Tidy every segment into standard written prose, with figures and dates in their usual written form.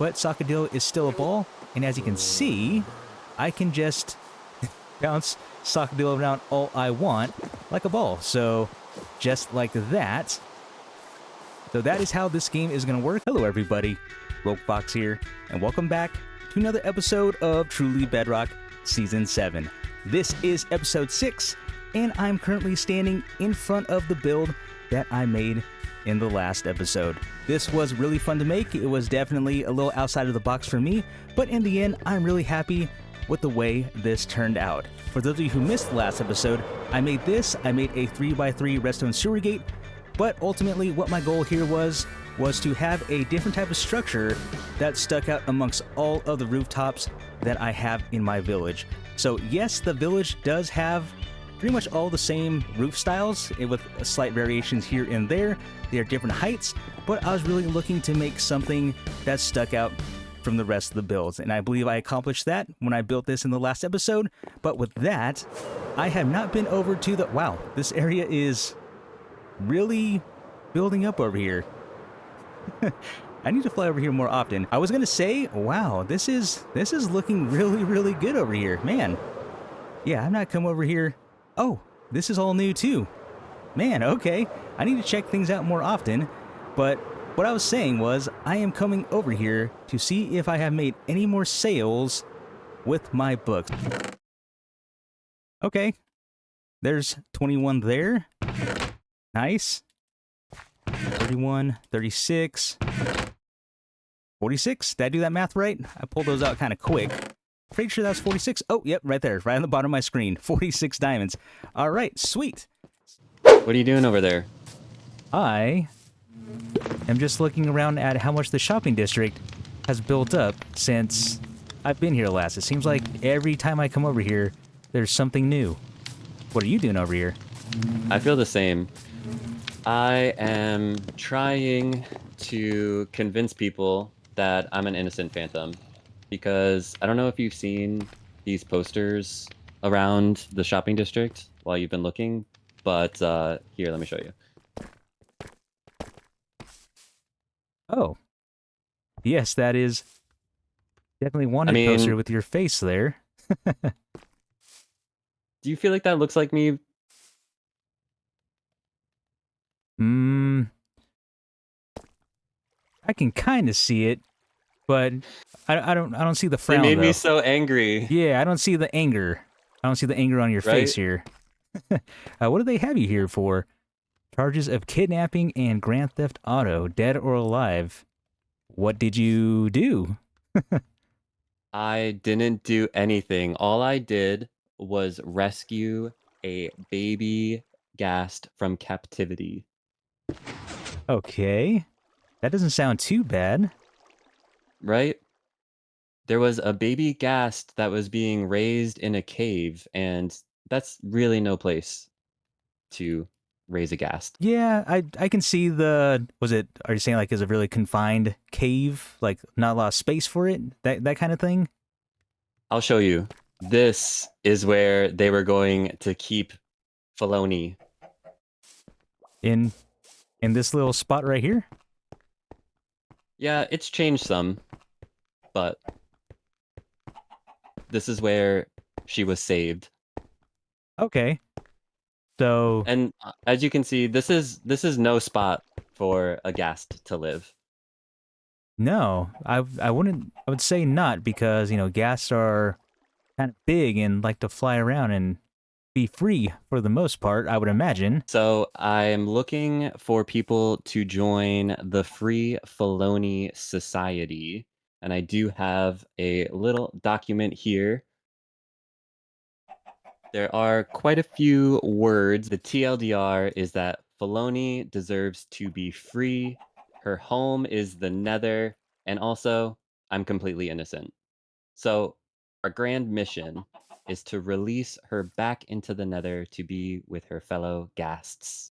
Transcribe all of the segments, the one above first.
but Sakadillo is still a ball, and as you can see, I can just bounce Sakadillo around all I want like a ball. So just like that. So that is how this game is going to work. Hello everybody, Roguefox here, and welcome back to another episode of Truly Bedrock Season 7. This is episode 6, and I'm currently standing in front of the build that I made in the last episode. This was really fun to make. It was definitely a little outside of the box for me, but in the end, I'm really happy with the way this turned out. For those of you who missed the last episode, I made a 3x3 redstone sewer gate, but ultimately what my goal here was to have a different type of structure that stuck out amongst all of the rooftops that I have in my village. So yes, the village does have pretty much all the same roof styles with slight variations here and there. They are different heights, but I was really looking to make something that stuck out from the rest of the builds, and I believe I accomplished that when I built this in the last episode. But with that, I have not been over to the... Wow, this area is really building up over here. I need to fly over here more often. I was gonna say, wow, this is looking really good over here, man. Yeah, I've not come over here. Oh, this is all new too. Man, okay. I need to check things out more often, but what I was saying was I am coming over here to see if I have made any more sales with my books. Okay. There's 21 there. Nice. 31, 36, 46. Did I do that math right? I pulled those out kind of quick. Pretty sure that's 46. Oh, yep, right there, right on the bottom of my screen. 46 diamonds. All right, sweet. What are you doing over there? I am just looking around at how much the shopping district has built up since I've been here last. It seems like every time I come over here, there's something new. What are you doing over here? I feel the same. I am trying to convince people that I'm an innocent phantom, because I don't know if you've seen these posters around the shopping district while you've been looking, but here, let me show you. Oh. Yes, that is definitely wanted poster with your face there. Do you feel like that looks like me? I can kind of see it, but I don't see the frown. It made though. me so angry. Yeah, I don't see the anger. I don't see the anger on your face here. What do they have you here for? Charges of kidnapping and Grand Theft Auto, dead or alive. What did you do? I didn't do anything. All I did was rescue a baby ghast from captivity. Okay. That doesn't sound too bad. Right? There was a baby ghast that was being raised in a cave, and that's really no place to raise a ghast. Yeah, I can see the... Are you saying like is a really confined cave? Like not a lot of space for it? That kind of thing? I'll show you. This is where they were going to keep Filoni. In this little spot right here? Yeah, it's changed some, but this is where she was saved. Okay. So... And as you can see, this is no spot for a ghast to live. No, I would say not, because, you know, ghasts are kind of big and like to fly around and be free for the most part, I would imagine. So I'm looking for people to join the Free Filoni Society, and I do have a little document here. There are quite a few words. The TLDR is that Filoni deserves to be free. Her home is the Nether, and also, I'm completely innocent. So our grand mission is to release her back into the Nether to be with her fellow ghasts.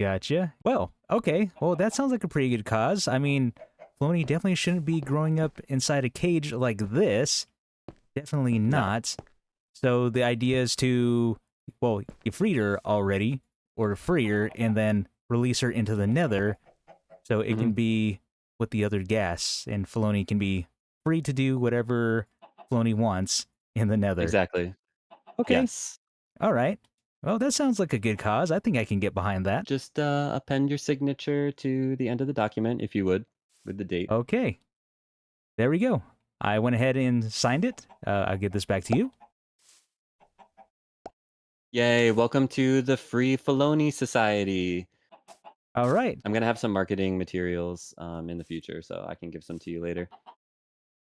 Gotcha. Well, okay. Well, that sounds like a pretty good cause. I mean, Floney definitely shouldn't be growing up inside a cage like this. Definitely not. No. So the idea is to, well, you freed her already, or free her, and then release her into the Nether, so it can be with the other guests, and Filoni can be free to do whatever Filoni wants in the Nether. Exactly. Okay, Yes. all right. Well, that sounds like a good cause. I think I can get behind that. Just append your signature to the end of the document, if you would, with the date. Okay, there we go. I went ahead and signed it. I'll give this back to you. Yay, welcome to the Free Filoni Society. All right. I'm going to have some marketing materials in the future, so I can give some to you later.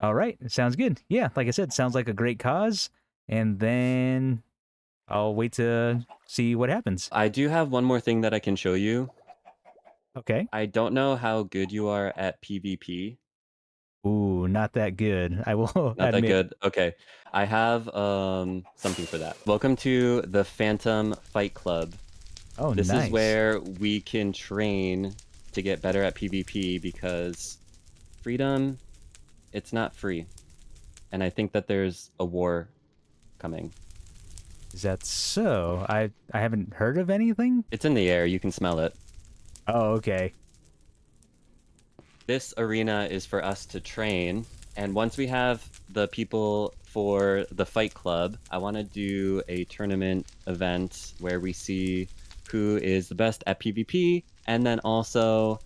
All right. Sounds good. Yeah, like I said, sounds like a great cause. And then I'll wait to see what happens. I do have one more thing that I can show you. Okay. I don't know how good you are at PvP. Ooh, not that good, I will Not that admit. good. Okay. I have something for that. Welcome to the Phantom Fight Club. Oh, This is nice. where we can train to get better at PvP because freedom, it's not free. And I think that there's a war coming. Is that so? I haven't heard of anything? It's in the air, you can smell it. Oh, okay. This arena is for us to train, and once we have the people for the fight club, I want to do a tournament event where we see who is the best at PvP, and then also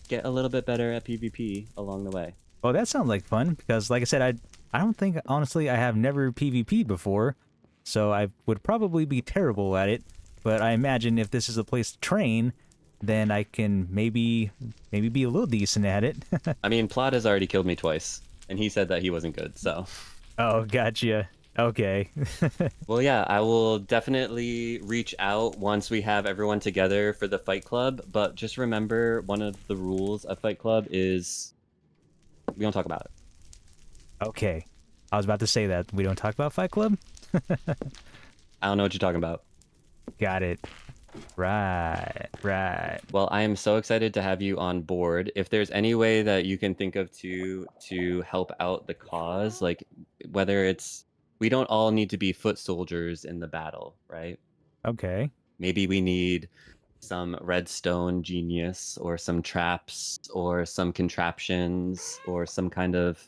get a little bit better at PvP along the way. Well, that sounds like fun because, like I said, I don't think honestly I have never PvP'd before, so I would probably be terrible at it. But I imagine if this is a place to train, then I can maybe be a little decent at it. I mean, Plot has already killed me twice, and he said that he wasn't good, so. Oh, gotcha. Okay. Well, yeah, I will definitely reach out once we have everyone together for the Fight Club, but just remember one of the rules of Fight Club is we don't talk about it. Okay. I was about to say that. We don't talk about Fight Club? I don't know what you're talking about. Got it. Right, right. Well, I am so excited to have you on board. If there's any way that you can think of to help out the cause, like whether it's we don't all need to be foot soldiers in the battle, right? Okay. Maybe we need some redstone genius or some traps or some contraptions or some kind of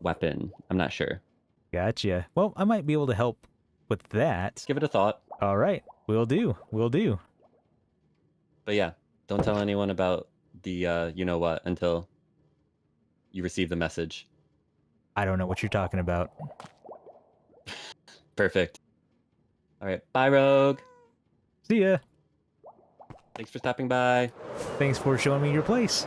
weapon. I'm not sure. Gotcha. Well, I might be able to help with that. Give it a thought. All right. Will do. Will do. But yeah, don't tell anyone about the you know what until you receive the message. I don't know what you're talking about. Perfect. All right. Bye, Rogue. See ya. Thanks for stopping by. Thanks for showing me your place.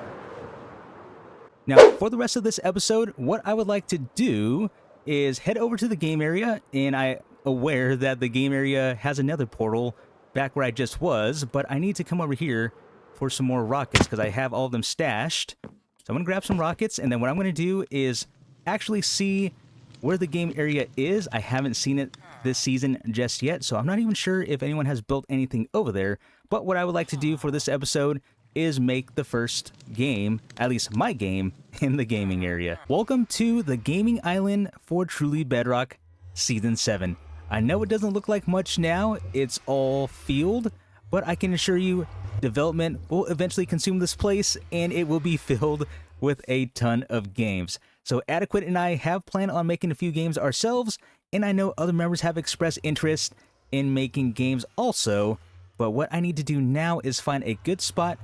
Now, for the rest of this episode, what I would like to do is head over to the game area, and I'm aware that the game area has another portal back where I just was, but I need to come over here for some more rockets because I have all of them stashed. So I'm going to grab some rockets, and then what I'm going to do is actually see where the game area is. I haven't seen it this season just yet, so I'm not even sure if anyone has built anything over there. But what I would like to do for this episode is make the first game, at least my game, in the gaming area. Welcome to the gaming island for Truly Bedrock Season 7. I know it doesn't look like much now, it's all field, but I can assure you development will eventually consume this place and it will be filled with a ton of games. So Adequate and I have planned on making a few games ourselves, and I know other members have expressed interest in making games also, but what I need to do now is find a good spot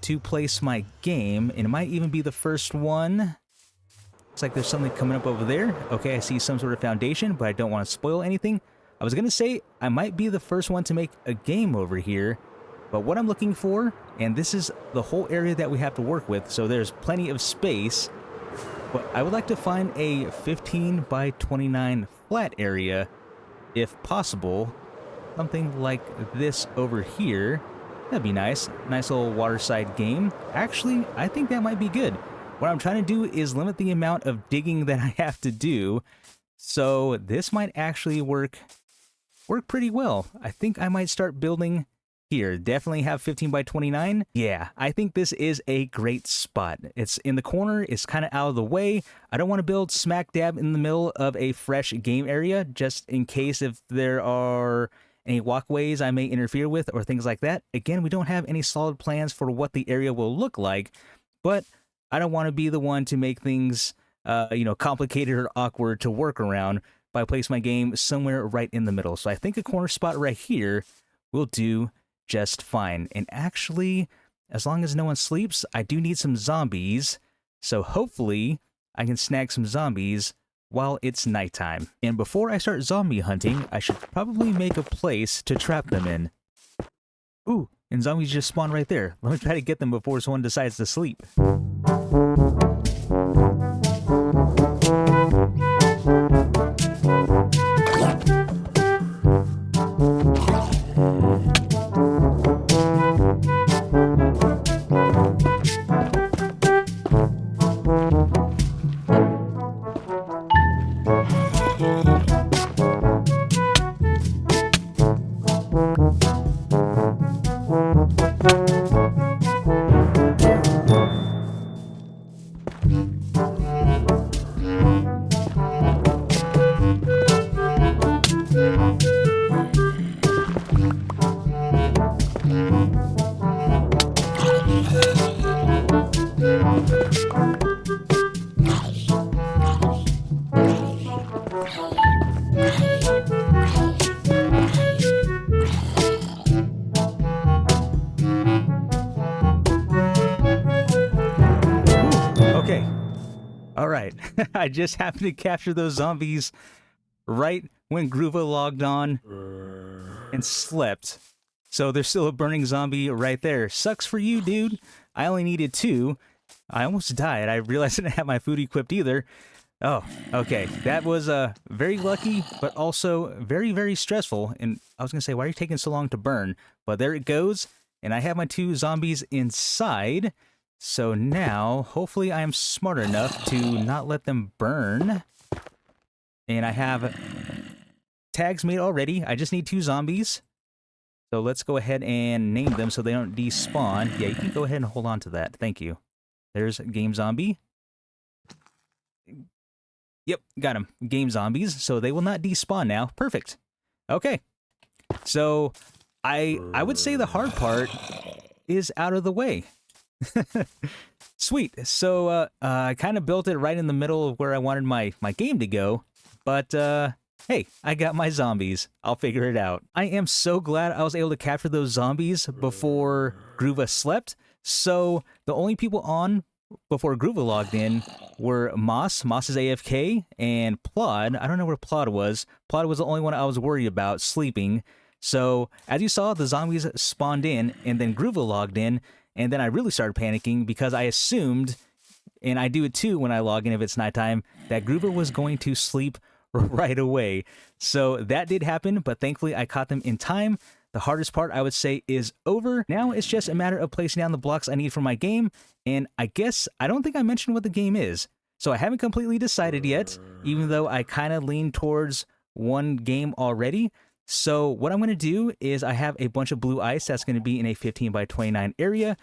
to place my game, and it might even be the first one. Looks like there's something coming up over there. Okay, I see some sort of foundation, but I don't want to spoil anything. I was going to say I might be the first one to make a game over here, but what I'm looking for, and this is the whole area that we have to work with, so there's plenty of space, but I would like to find a 15 by 29 flat area, if possible. Something like this over here. That'd be nice. Nice little waterside game. Actually, I think that might be good. What I'm trying to do is limit the amount of digging that I have to do, so this might actually work pretty well. I think I might start building here. Definitely have 15 by 29. Yeah, I think this is a great spot. It's in the corner, it's kind of out of the way. I don't want to build smack dab in the middle of a fresh game area, just in case if there are any walkways I may interfere with or things like that. Again, we don't have any solid plans for what the area will look like, but I don't want to be the one to make things, complicated or awkward to work around by placing my game somewhere right in the middle. So I think a corner spot right here will do just fine. And actually, as long as no one sleeps, I do need some zombies. So hopefully I can snag some zombies while it's nighttime. And before I start zombie hunting, I should probably make a place to trap them in. Ooh, and zombies just spawn right there. Let me try to get them before someone decides to sleep. Okay. All right. I just happened to capture those zombies right when Groova logged on and slept. So there's still a burning zombie right there. Sucks for you, dude. I only needed 2. I almost died. I realized I didn't have my food equipped either. Oh, okay. That was very lucky, but also very, very stressful. And I was going to say, why are you taking so long to burn? But there it goes. And I have my 2 zombies inside. So now, hopefully I am smart enough to not let them burn. And I have tags made already. I just need 2 zombies. So let's go ahead and name them so they don't despawn. Yeah, you can go ahead and hold on to that. Thank you. There's Game Zombie. Yep, got him. Game Zombies. So they will not despawn now. Perfect. Okay. So I would say the hard part is out of the way. Sweet. So I kind of built it right in the middle of where I wanted my game to go. But hey, I got my zombies. I'll figure it out. I am so glad I was able to capture those zombies before Groova slept. So the only people on before Groova logged in were Moss. Moss is AFK, and Plod. I don't know where Plod was. Plod was the only one I was worried about sleeping. So as you saw, the zombies spawned in, and then Groova logged in, and then I really started panicking because I assumed, and I do it too when I log in if it's nighttime, that Groova was going to sleep right away. So that did happen, but thankfully I caught them in time. The hardest part, I would say, is over. Now it's just a matter of placing down the blocks I need for my game, and I guess I don't think I mentioned what the game is. So I haven't completely decided yet, even though I kind of lean towards one game already. So what I'm going to do is I have a bunch of blue ice that's going to be in a 15 by 29 area,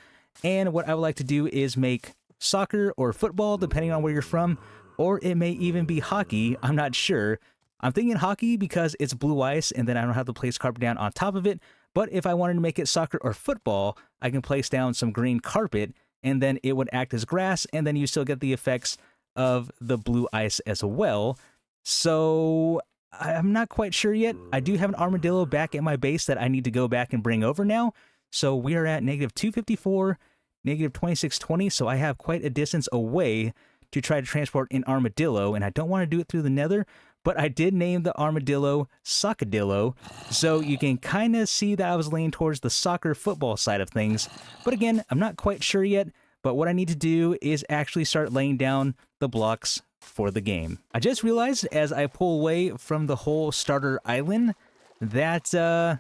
and what I would like to do is make soccer or football, depending on where you're from, or it may even be hockey. I'm not sure. I'm thinking hockey because it's blue ice and then I don't have to place carpet down on top of it. But if I wanted to make it soccer or football, I can place down some green carpet and then it would act as grass, and then you still get the effects of the blue ice as well. So I'm not quite sure yet. I do have an armadillo back at my base that I need to go back and bring over now. So we are at negative 254, negative 2620. So I have quite a distance away to try to transport an armadillo, and I don't want to do it through the nether, but I did name the armadillo Sockadillo, so you can kind of see that I was leaning towards the soccer football side of things. But again, I'm not quite sure yet, but what I need to do is actually start laying down the blocks for the game. I just realized as I pull away from the whole starter island that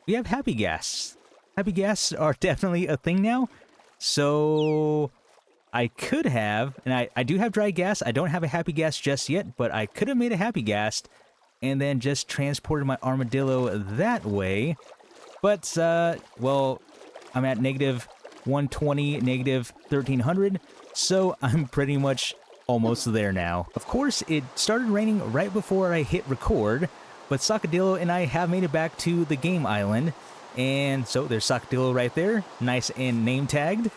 we have happy gas. Happy gas are definitely a thing now, so I could have, and I do have dry gas. I don't have a happy gas just yet, but I could have made a happy gas and then just transported my armadillo that way. But, well, I'm at negative 120, negative 1300, so I'm pretty much almost there now. Of course, it started raining right before I hit record, but Sockadillo and I have made it back to the game island. And so there's Sockadillo right there, nice and name tagged.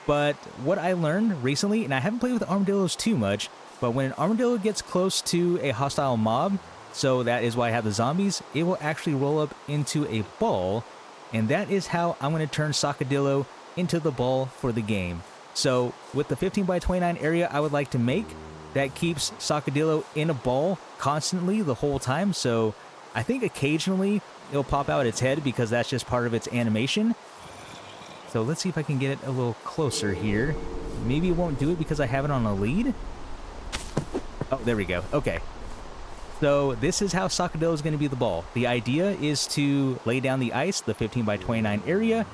But what I learned recently, and I haven't played with armadillos too much, but when an armadillo gets close to a hostile mob, so that is why I have the zombies, it will actually roll up into a ball, and that is how I'm going to turn Sockadillo into the ball for the game. So with the 15 by 29 area I would like to make, that keeps Sockadillo in a ball constantly the whole time, so I think occasionally it'll pop out its head because that's just part of its animation. So let's see if I can get it a little closer here. Maybe it won't do it because I have it on a lead. Oh, there we go. Okay. So this is how Sockadillo is going to be the ball. The idea is to lay down the ice, the 15 by 29 area,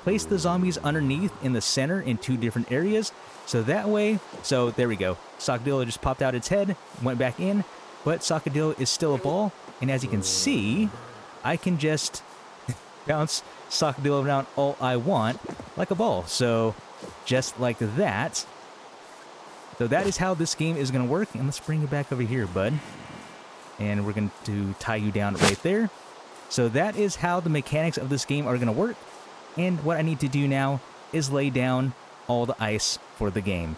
place the zombies underneath in the center in 2 different areas. So that way, so there we go. Sockadillo just popped out its head, went back in, but Sockadillo is still a ball. And as you can see, I can just bounce Sockadillo around all I want like a ball. So just like that. So that is how this game is going to work. And let's bring it back over here, bud. And we're going to tie you down right there. So that is how the mechanics of this game are going to work. And what I need to do now is lay down all the ice for the game.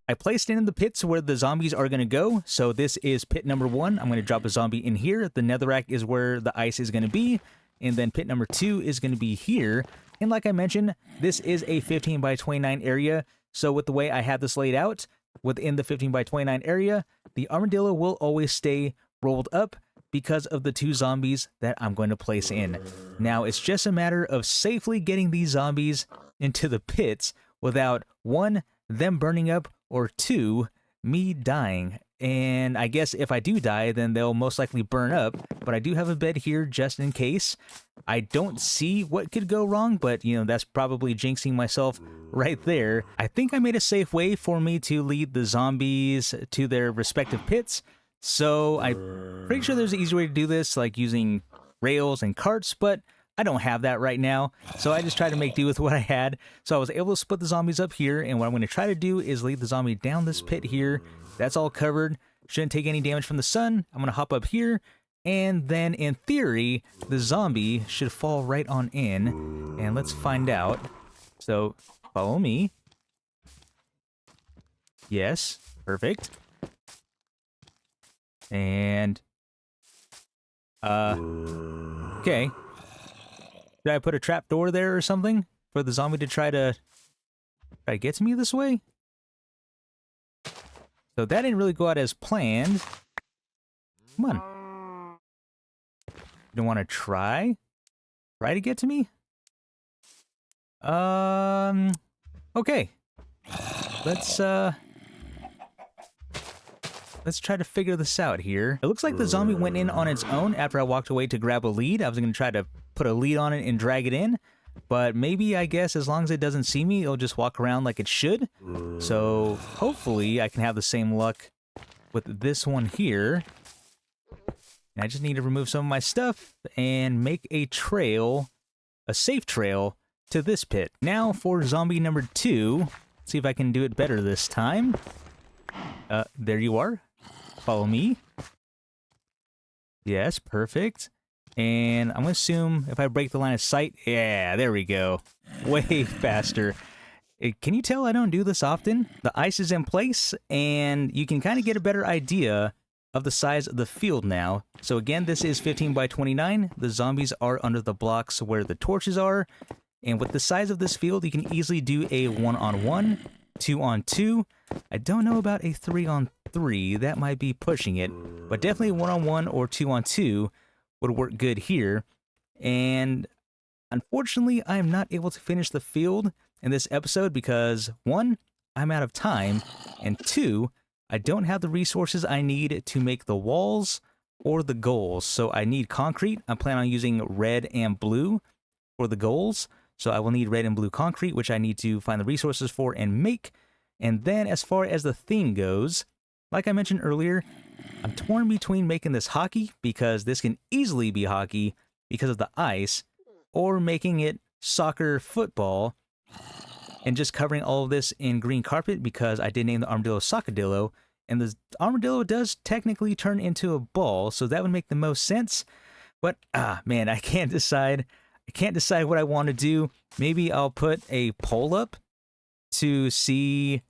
I placed it in the pits where the zombies are going to go. So this is pit number 1. I'm going to drop a zombie in here. The netherrack is where the ice is going to be. And then pit number 2 is going to be here. And like I mentioned, this is a 15 by 29 area. So with the way I have this laid out, within the 15 by 29 area, the armadillo will always stay rolled up because of the 2 zombies that I'm going to place in. Now, it's just a matter of safely getting these zombies into the pits without 1, them burning up, or 2, me dying. And I guess if I do die, then they'll most likely burn up, but I do have a bed here just in case. I don't see what could go wrong, but, you know, that's probably jinxing myself right there. I think I made a safe way for me to lead the zombies to their respective pits, so I'm pretty sure there's an easier way to do this, like using rails and carts, but I don't have that right now, so I just tried to make do with what I had. So I was able to split the zombies up here, and what I'm going to try to do is lead the zombie down this pit here. That's all covered. Shouldn't take any damage from the sun. I'm going to hop up here, and then in theory, the zombie should fall right on in, and let's find out. So follow me. Yes, perfect. And okay. Did I put a trap door there or something for the zombie to try to get to me this way? So that didn't really go out as planned. Come on. You don't want to try? Try to get to me? Okay. Let's try to figure this out here. It looks like the zombie went in on its own after I walked away to grab a lead. I was going to try to put a lead on it and drag it in, but maybe, I guess, as long as it doesn't see me, it'll just walk around like it should. So hopefully I can have the same luck with this one here. And I just need to remove some of my stuff and make a trail, a safe trail, to this pit. Now for zombie number 2. Let's see if I can do it better this time. There you are. Follow me. Yes, perfect. And I'm going to assume if I break the line of sight, yeah, there we go. Way faster. Can you tell I don't do this often? The ice is in place, and you can kind of get a better idea of the size of the field now. So again, this is 15 by 29. The zombies are under the blocks where the torches are. And with the size of this field, you can easily do a 1-on-1, 2-on-2. I don't know about a 3-on-3. That might be pushing it. But definitely 1-on-1 or 2-on-2 would work good here. And unfortunately, I am not able to finish the field in this episode because 1, I'm out of time, and 2, I don't have the resources I need to make the walls or the goals. So I need concrete. I plan on using red and blue for the goals. So I will need red and blue concrete, which I need to find the resources for and make. And then as far as the theme goes, like I mentioned earlier, I'm torn between making this hockey, because this can easily be hockey because of the ice, or making it soccer football and just covering all of this in green carpet, because I did name the armadillo Sockadillo, and the armadillo does technically turn into a ball, so that would make the most sense. But, man, I can't decide. I can't decide what I want to do. Maybe I'll put a pole up to see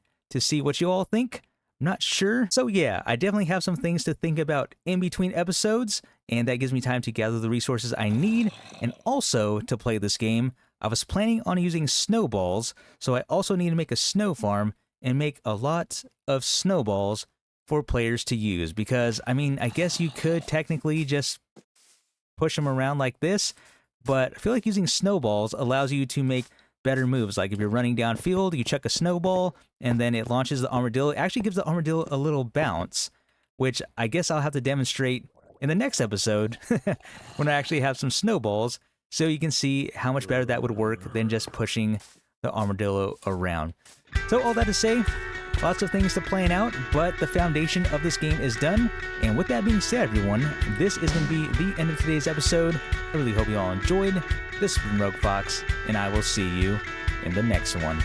what you all think. I'm not sure. So yeah, I definitely have some things to think about in between episodes, and that gives me time to gather the resources I need and also to play this game. I was planning on using snowballs, so I also need to make a snow farm and make a lot of snowballs for players to use, because I mean, I guess you could technically just push them around like this, but I feel like using snowballs allows you to make better moves. Like if you're running downfield, you chuck a snowball and then it launches the armadillo. It actually gives the armadillo a little bounce, which I guess I'll have to demonstrate in the next episode when I actually have some snowballs, so you can see how much better that would work than just pushing the armadillo around. So all that to say, lots of things to plan out, but the foundation of this game is done. And with that being said, everyone, this is going to be the end of today's episode. I really hope you all enjoyed. This has been Rogue Fox, and I will see you in the next one.